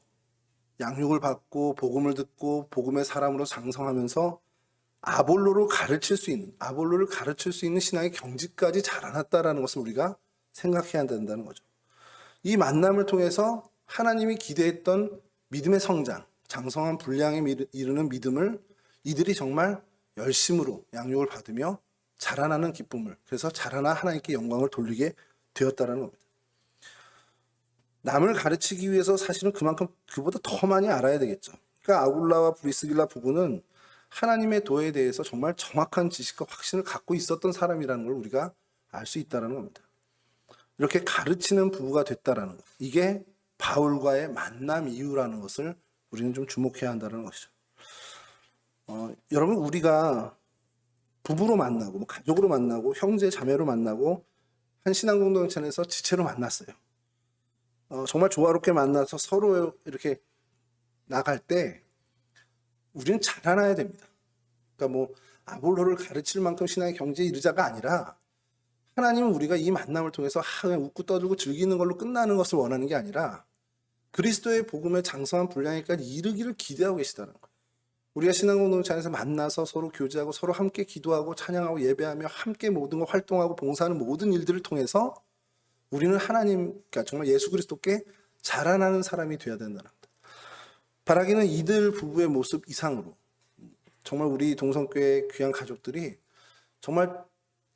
양육을 받고 복음을 듣고 복음의 사람으로 장성하면서 아볼로를 가르칠 수 있는 신앙의 경지까지 자라났다라는 것을 우리가 생각해야 된다는 거죠. 이 만남을 통해서 하나님이 기대했던 믿음의 성장, 장성한 분량에 이르는 믿음을 이들이 정말 열심으로 양육을 받으며 자라나는 기쁨을, 그래서 자라나 하나님께 영광을 돌리게 되었다는 겁니다. 남을 가르치기 위해서 사실은 그만큼 그보다 더 많이 알아야 되겠죠. 그러니까 아굴라와 브리스길라 부부는 하나님의 도에 대해서 정말 정확한 지식과 확신을 갖고 있었던 사람이라는 걸 우리가 알 수 있다는 겁니다. 이렇게 가르치는 부부가 됐다라는 것, 이게 바울과의 만남 이유라는 것을 우리는 좀 주목해야 한다는 것이죠. 여러분, 우리가 부부로 만나고 가족으로 만나고 형제 자매로 만나고 한 신앙 공동체 안에서 지체로 만났어요. 정말 조화롭게 만나서 서로 이렇게 나갈 때 우리는 자라나야 됩니다. 그러니까 아볼로를 가르칠 만큼 신앙의 경지에 이르자가 아니라, 하나님은 우리가 이 만남을 통해서 그냥 웃고 떠들고 즐기는 걸로 끝나는 것을 원하는 게 아니라 그리스도의 복음의 장성한 분량에까지 이르기를 기대하고 계시다는 거예요. 우리가 신앙 공동체 안에서 만나서 서로 교제하고 서로 함께 기도하고 찬양하고 예배하며 함께 모든 걸 활동하고 봉사하는 모든 일들을 통해서 우리는 하나님, 그러니까 정말 예수 그리스도께 자라나는 사람이 되어야 된다는 겁니다. 바라기는 이들 부부의 모습 이상으로 정말 우리 동성교회 귀한 가족들이 정말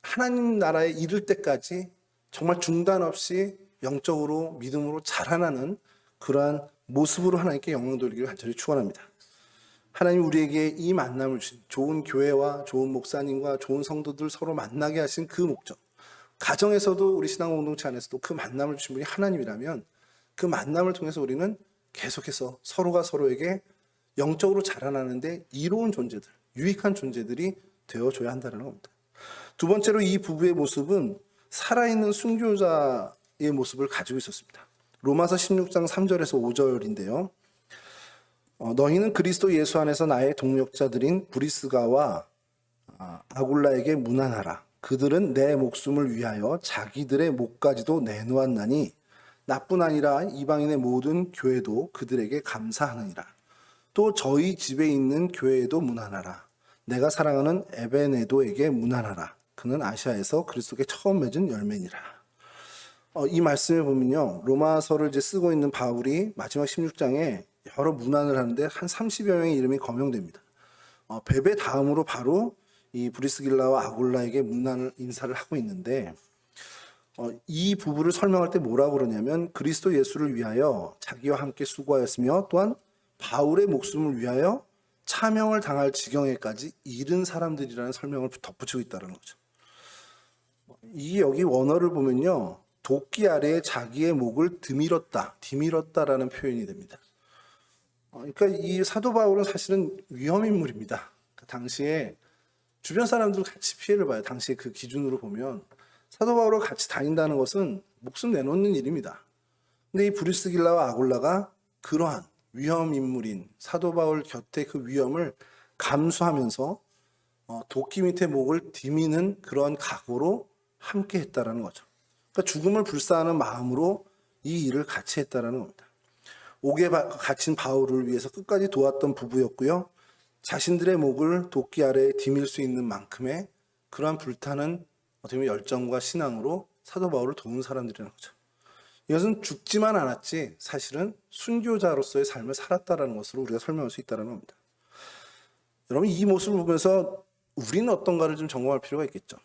하나님 나라에 이를 때까지 정말 중단 없이 영적으로 믿음으로 자라나는 그러한 모습으로 하나님께 영광 돌리기를 간절히 축원합니다. 하나님 우리에게 이 만남을 주신, 좋은 교회와 좋은 목사님과 좋은 성도들 서로 만나게 하신 그 목적, 가정에서도 우리 신앙 공동체 안에서도 그 만남을 주신 분이 하나님이라면 그 만남을 통해서 우리는 계속해서 서로가 서로에게 영적으로 자라나는데 이로운 존재들, 유익한 존재들이 되어줘야 한다는 겁니다. 두 번째로 이 부부의 모습은 살아있는 순교자의 모습을 가지고 있었습니다. 로마서 16장 3절에서 5절인데요. 너희는 그리스도 예수 안에서 나의 동력자들인 브리스가와 아굴라에게 문안하라. 그들은 내 목숨을 위하여 자기들의 목까지도 내놓았나니 나뿐 아니라 이방인의 모든 교회도 그들에게 감사하느니라. 또 저희 집에 있는 교회에도 문안하라. 내가 사랑하는 에베네도에게 문안하라. 그는 아시아에서 그리스도께 처음 맺은 열매니라. 이 말씀에 보면요, 로마서를 이제 쓰고 있는 바울이 마지막 16장에 여러 문안을 하는데 한 30여 명의 이름이 거명됩니다. 베베 다음으로 바로 이 브리스길라와 아굴라에게 문안을 인사를 하고 있는데, 이 부부를 설명할 때 뭐라고 그러냐면 그리스도 예수를 위하여 자기와 함께 수고하였으며 또한 바울의 목숨을 위하여 차명을 당할 지경에까지 이른 사람들이라는 설명을 덧붙이고 있다는 거죠. 이 여기 원어를 보면요, 도끼 아래에 자기의 목을 디밀었다라는 표현이 됩니다. 그러니까 이 사도 바울은 사실은 위험인물입니다. 그 당시에 주변 사람들 같이 피해를 봐요. 당시에 그 기준으로 보면 사도 바울과 같이 다닌다는 것은 목숨 내놓는 일입니다. 근데 이 브리스길라와 아굴라가 그러한 위험인물인 사도 바울 곁에 그 위험을 감수하면서 도끼 밑에 목을 디미는 그런 각오로 함께 했다라는 거죠. 그러니까 죽음을 불사하는 마음으로 이 일을 같이 했다라는 겁니다. 옥에 갇힌 바울을 위해서 끝까지 도왔던 부부였고요. 자신들의 목을 도끼 아래에 디밀 수 있는 만큼의 그러한 불타는 어떻게 보면 열정과 신앙으로 사도 바울을 도운 사람들이라는 거죠. 이것은 죽지만 않았지 사실은 순교자로서의 삶을 살았다라는 것으로 우리가 설명할 수 있다는 겁니다. 여러분, 이 모습을 보면서 우리는 어떤가를 좀 점검할 필요가 있겠죠.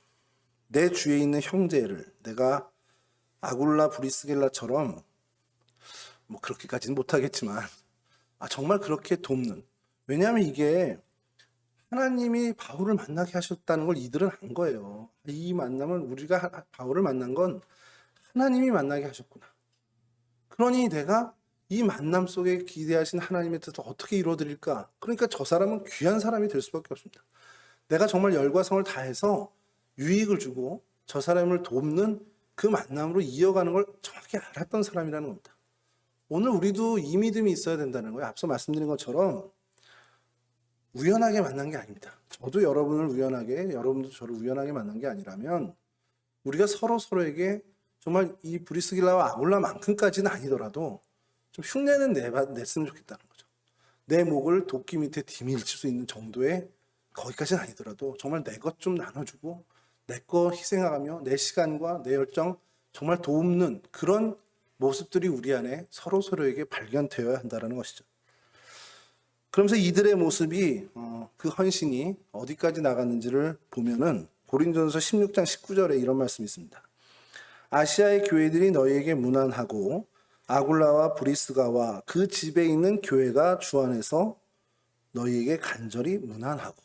내 주위에 있는 형제를 내가 아굴라 브리스길라처럼 뭐 그렇게까지는 못하겠지만 정말 그렇게 돕는, 왜냐하면 이게 하나님이 바울을 만나게 하셨다는 걸 이들은 안 거예요. 이 만남은 우리가 바울을 만난 건 하나님이 만나게 하셨구나. 그러니 내가 이 만남 속에 기대하신 하나님의 뜻을 어떻게 이루어드릴까? 그러니까 저 사람은 귀한 사람이 될 수밖에 없습니다. 내가 정말 열과 성을 다해서 유익을 주고 저 사람을 돕는 그 만남으로 이어가는 걸 정확히 알았던 사람이라는 겁니다. 오늘 우리도 이 믿음이 있어야 된다는 거예요. 앞서 말씀드린 것처럼 우연하게 만난 게 아닙니다. 저도 여러분을 우연하게, 여러분도 저를 우연하게 만난 게 아니라면 우리가 서로에게 정말 이 브리스길라와 아굴라만큼까지는 아니더라도 좀 흉내는 냈으면 좋겠다는 거죠. 내 목을 도끼 밑에 디밀칠 수 있는 정도의, 거기까지는 아니더라도 정말 내 것 좀 나눠주고 내 거 희생하며 내 시간과 내 열정 정말 돕는 그런 모습들이 우리 안에 서로에게 발견되어야 한다는 것이죠. 그러면서 이들의 모습이 그 헌신이 어디까지 나갔는지를 보면은 고린도전서 16장 19절에 이런 말씀이 있습니다. 아시아의 교회들이 너희에게 문안하고 아굴라와 브리스가와 그 집에 있는 교회가 주 안에서 너희에게 간절히 문안하고.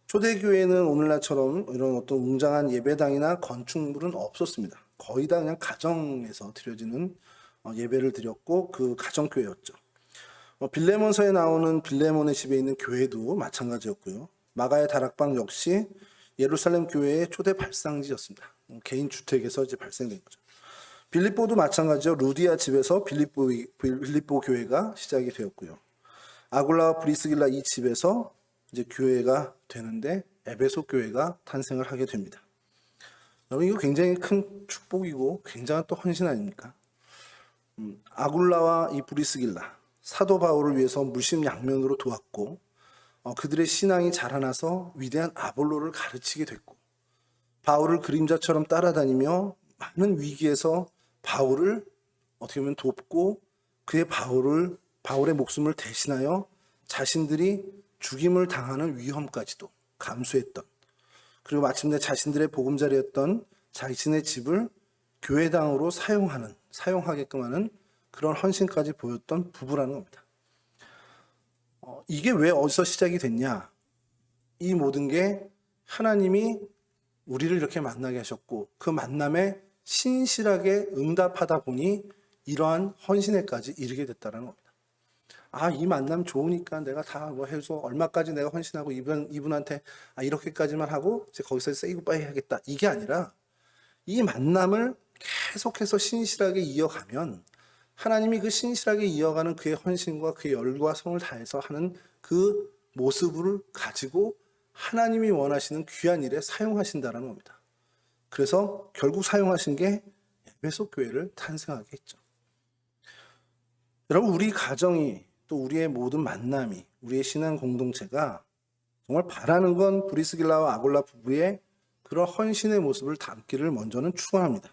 초대교회는 오늘날처럼 이런 어떤 웅장한 예배당이나 건축물은 없었습니다. 거의 다 그냥 가정에서 드려지는 예배를 드렸고 그 가정교회였죠. 빌레몬서에 나오는 빌레몬의 집에 있는 교회도 마찬가지였고요. 마가의 다락방 역시 예루살렘 교회의 초대 발상지였습니다. 개인 주택에서 이제 발생된 거죠. 빌립보도 마찬가지죠. 루디아 집에서 빌립보 교회가 시작이 되었고요. 아굴라와 브리스길라 이 집에서 이제 교회가 되는데 에베소 교회가 탄생을 하게 됩니다. 여러분, 이거 굉장히 큰 축복이고 굉장한 또 헌신 아닙니까? 아굴라와 이 브리스길라, 사도 바울을 위해서 물심양면으로 도왔고 그들의 신앙이 자라나서 위대한 아볼로를 가르치게 됐고, 바울을 그림자처럼 따라다니며 많은 위기에서 바울을 어떻게 보면 돕고 바울의 목숨을 대신하여 자신들이 죽임을 당하는 위험까지도 감수했던, 그리고 마침내 자신들의 보금자리였던 자신의 집을 교회당으로 사용하게끔 하는 그런 헌신까지 보였던 부부라는 겁니다. 이게 왜 어디서 시작이 됐냐? 이 모든 게 하나님이 우리를 이렇게 만나게 하셨고 그 만남에 신실하게 응답하다 보니 이러한 헌신에까지 이르게 됐다는 겁니다. 이 만남 좋으니까 내가 다 뭐 해서 얼마까지 내가 헌신하고 이분한테 이렇게까지만 하고 이제 거기서 세이 굿바이 해야겠다, 이게 아니라 이 만남을 계속해서 신실하게 이어가면 하나님이 그 신실하게 이어가는 그의 헌신과 그의 열과 성을 다해서 하는 그 모습을 가지고 하나님이 원하시는 귀한 일에 사용하신다는 겁니다. 그래서 결국 사용하신 게 에베소 교회를 탄생하게 했죠. 여러분, 우리 가정이 또 우리의 모든 만남이, 우리의 신앙 공동체가 정말 바라는 건 브리스길라와 아굴라 부부의 그런 헌신의 모습을 담기를 먼저는 축원합니다.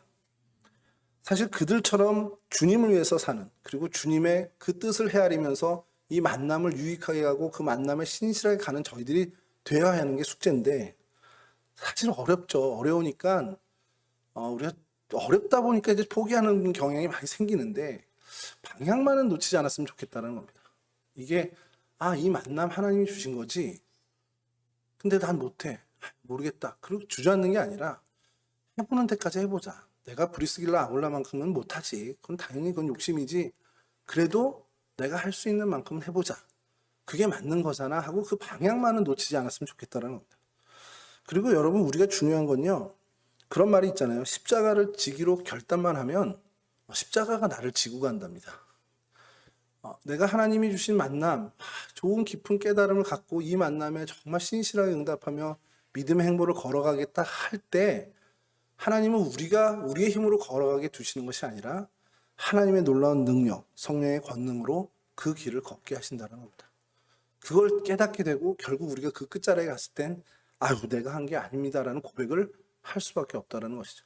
사실 그들처럼 주님을 위해서 사는, 그리고 주님의 그 뜻을 헤아리면서 이 만남을 유익하게 하고 그 만남에 신실하게 가는 저희들이 되어야 하는 게 숙제인데, 사실 어렵죠. 어려우니까 우리가 어렵다 보니까 이제 포기하는 경향이 많이 생기는데, 방향만은 놓치지 않았으면 좋겠다는 겁니다. 이게 이 만남 하나님이 주신 거지, 근데 난 못해, 모르겠다, 그리고 주저앉는 게 아니라 해보는 데까지 해보자. 내가 브리스길라 아굴라만큼은 못하지, 그건 당연히 그건 욕심이지, 그래도 내가 할 수 있는 만큼은 해보자, 그게 맞는 거잖아 하고 그 방향만은 놓치지 않았으면 좋겠다는 겁니다. 그리고 여러분, 우리가 중요한 건요, 그런 말이 있잖아요. 십자가를 지기로 결단만 하면 십자가가 나를 지고 간답니다. 내가 하나님이 주신 만남, 좋은 깊은 깨달음을 갖고 이 만남에 정말 신실하게 응답하며 믿음의 행보를 걸어가겠다 할 때, 하나님은 우리의 힘으로 걸어가게 두시는 것이 아니라 하나님의 놀라운 능력, 성령의 권능으로 그 길을 걷게 하신다는 겁니다. 그걸 깨닫게 되고 결국 우리가 그 끝자락에 갔을 땐 내가 한 게 아닙니다라는 고백을 할 수밖에 없다는 것이죠.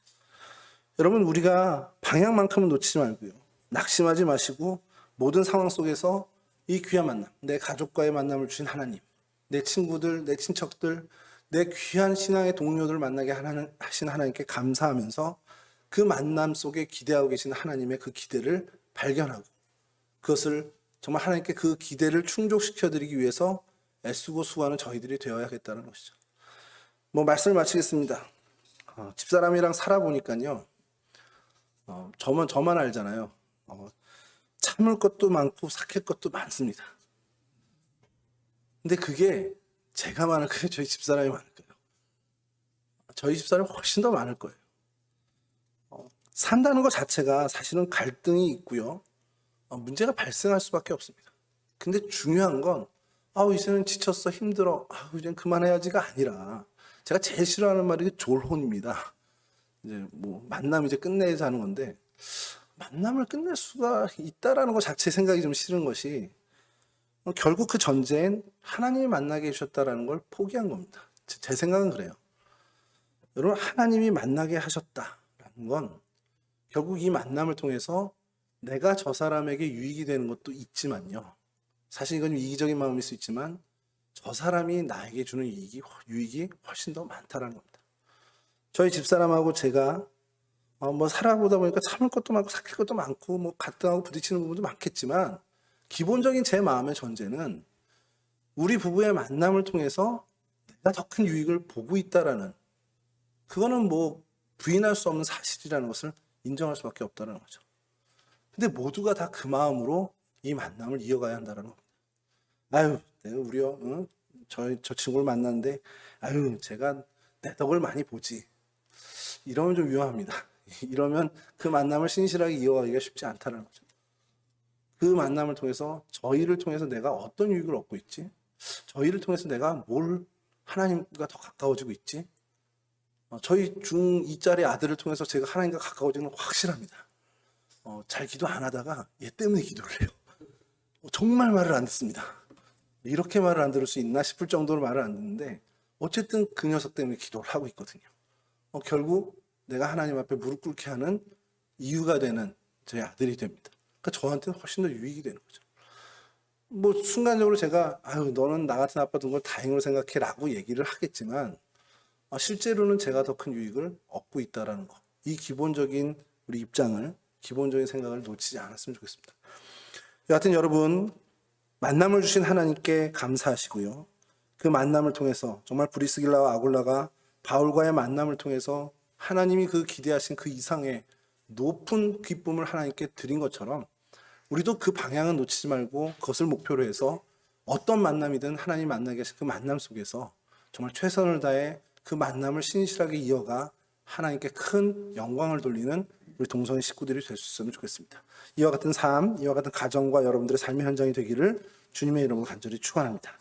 여러분, 우리가 방향만큼은 놓치지 말고요, 낙심하지 마시고 모든 상황 속에서 이 귀한 만남, 내 가족과의 만남을 주신 하나님, 내 친구들, 내 친척들, 내 귀한 신앙의 동료들을 만나게 하신 하나님께 감사하면서 그 만남 속에 기대하고 계신 하나님의 그 기대를 발견하고 그것을 정말 하나님께 그 기대를 충족시켜드리기 위해서 애쓰고 수고하는 저희들이 되어야겠다는 것이죠. 말씀을 마치겠습니다. 집사람이랑 살아보니까요, 저만 알잖아요. 참을 것도 많고 삭힐 것도 많습니다. 근데 그게 제가 많을 거예요, 저희 집사람이 많을 거예요? 저희 집사람이 훨씬 더 많을 거예요. 산다는 것 자체가 사실은 갈등이 있고요, 문제가 발생할 수밖에 없습니다. 근데 중요한 건 이제는 지쳤어, 힘들어, 이젠 그만해야지가 아니라, 제가 제일 싫어하는 말이 졸혼입니다. 이제 만남 이제 끝내자는 건데, 만남을 끝낼 수가 있다라는 것 자체 생각이 좀 싫은 것이, 결국 그 전제엔 하나님이 만나게 해주셨다라는 걸 포기한 겁니다. 제 생각은 그래요. 여러분, 하나님이 만나게 하셨다라는 건 결국 이 만남을 통해서 내가 저 사람에게 유익이 되는 것도 있지만요, 사실 이건 이기적인 마음일 수 있지만 저 사람이 나에게 주는 유익이 훨씬 더 많다는 겁니다. 저희 집사람하고 제가 살아보다 보니까 참을 것도 많고 삭힐 것도 많고 갈등하고 부딪히는 부분도 많겠지만, 기본적인 제 마음의 전제는 우리 부부의 만남을 통해서 내가 더 큰 유익을 보고 있다라는, 그거는 부인할 수 없는 사실이라는 것을 인정할 수밖에 없다는 거죠. 근데 모두가 다 그 마음으로 이 만남을 이어가야 한다는 겁니다. 내가 우리요, 저 친구를 만났는데 제가 내 덕을 많이 보지, 이러면 좀 위험합니다. 이러면 그 만남을 신실하게 이어가기가 쉽지 않다는 거죠. 그 만남을 통해서, 저희를 통해서 내가 어떤 유익을 얻고 있지, 저희를 통해서 내가 뭘 하나님과 더 가까워지고 있지, 저희 중2짜리 아들을 통해서 제가 하나님과 가까워지는 건 확실합니다. 잘 기도 안 하다가 얘 때문에 기도를 해요. 정말 말을 안 듣습니다. 이렇게 말을 안 들을 수 있나 싶을 정도로 말을 안 듣는데, 어쨌든 그 녀석 때문에 기도를 하고 있거든요. 결국 내가 하나님 앞에 무릎 꿇게 하는 이유가 되는 제 아들이 됩니다. 그러니까 저한테는 훨씬 더 유익이 되는 거죠. 순간적으로 제가 너는 나 같은 아빠 둔 걸 다행으로 생각해 라고 얘기를 하겠지만, 실제로는 제가 더 큰 유익을 얻고 있다는 거, 이 기본적인 우리 입장을, 기본적인 생각을 놓치지 않았으면 좋겠습니다. 여하튼 여러분, 만남을 주신 하나님께 감사하시고요, 그 만남을 통해서 정말 브리스길라와 아굴라가 바울과의 만남을 통해서 하나님이 그 기대하신 그 이상의 높은 기쁨을 하나님께 드린 것처럼, 우리도 그 방향은 놓치지 말고 그것을 목표로 해서 어떤 만남이든 하나님 만나게 하신 그 만남 속에서 정말 최선을 다해 그 만남을 신실하게 이어가 하나님께 큰 영광을 돌리는 우리 동성애 식구들이 될 수 있으면 좋겠습니다. 이와 같은 삶, 이와 같은 가정과 여러분들의 삶의 현장이 되기를 주님의 이름으로 간절히 축원합니다.